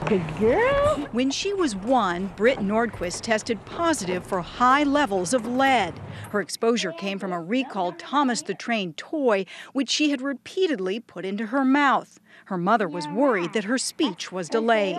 Good girl. When she was 1, Britt Nordquist tested positive for high levels of lead. Her exposure came from a recalled Thomas the Train toy, which she had repeatedly put into her mouth. Her mother was worried that her speech was delayed.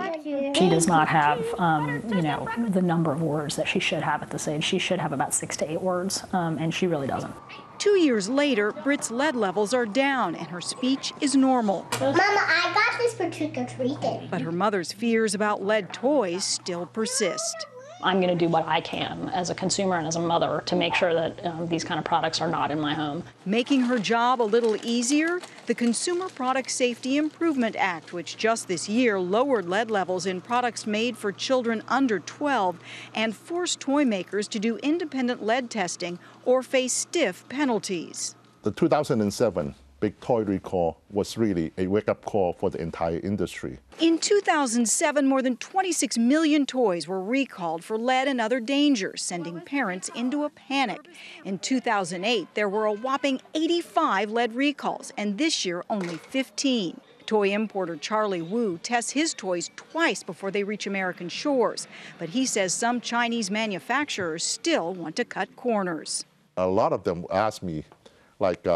She does not have, the number of words that she should have at this age. She should have about 6 to 8 words, and she really doesn't. 2 years later, Britt's lead levels are down and her speech is normal. Mama, I got this for trick-or-treating. But her mother's fears about lead toys still persist. I'm going to do what I can as a consumer and as a mother to make sure that these kind of products are not in my home. Making her job a little easier, the Consumer Product Safety Improvement Act, which just this year lowered lead levels in products made for children under 12 and forced toy makers to do independent lead testing or face stiff penalties. The 2007 big toy recall was really a wake-up call for the entire industry. In 2007, more than 26 million toys were recalled for lead and other dangers, sending parents into a panic. In 2008, there were a whopping 85 lead recalls, and this year only 15. Toy importer Charlie Wu tests his toys twice before they reach American shores, but he says some Chinese manufacturers still want to cut corners. A lot of them ask me, like,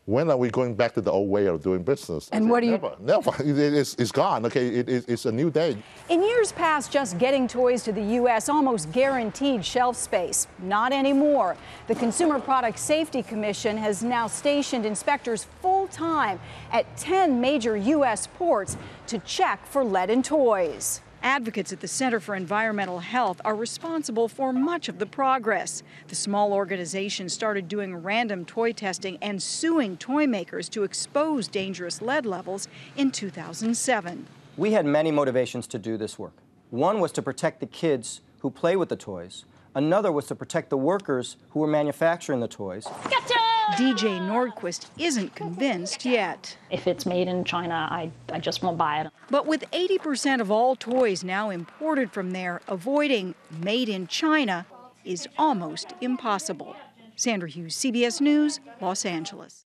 when are we going back to the old way of doing business? And what do you... Never. It's gone. Okay, it's a new day. In years past, just getting toys to the U.S. almost guaranteed shelf space. Not anymore. The Consumer Product Safety Commission has now stationed inspectors full-time at 10 major U.S. ports to check for lead in toys. Advocates at the Center for Environmental Health are responsible for much of the progress. The small organization started doing random toy testing and suing toy makers to expose dangerous lead levels in 2007. We had many motivations to do this work. One was to protect the kids who play with the toys. Another was to protect the workers who were manufacturing the toys. Gotcha! DJ Nordquist isn't convinced yet. If it's made in China, I just won't buy it. But with 80% of all toys now imported from there, avoiding made in China is almost impossible. Sandra Hughes, CBS News, Los Angeles.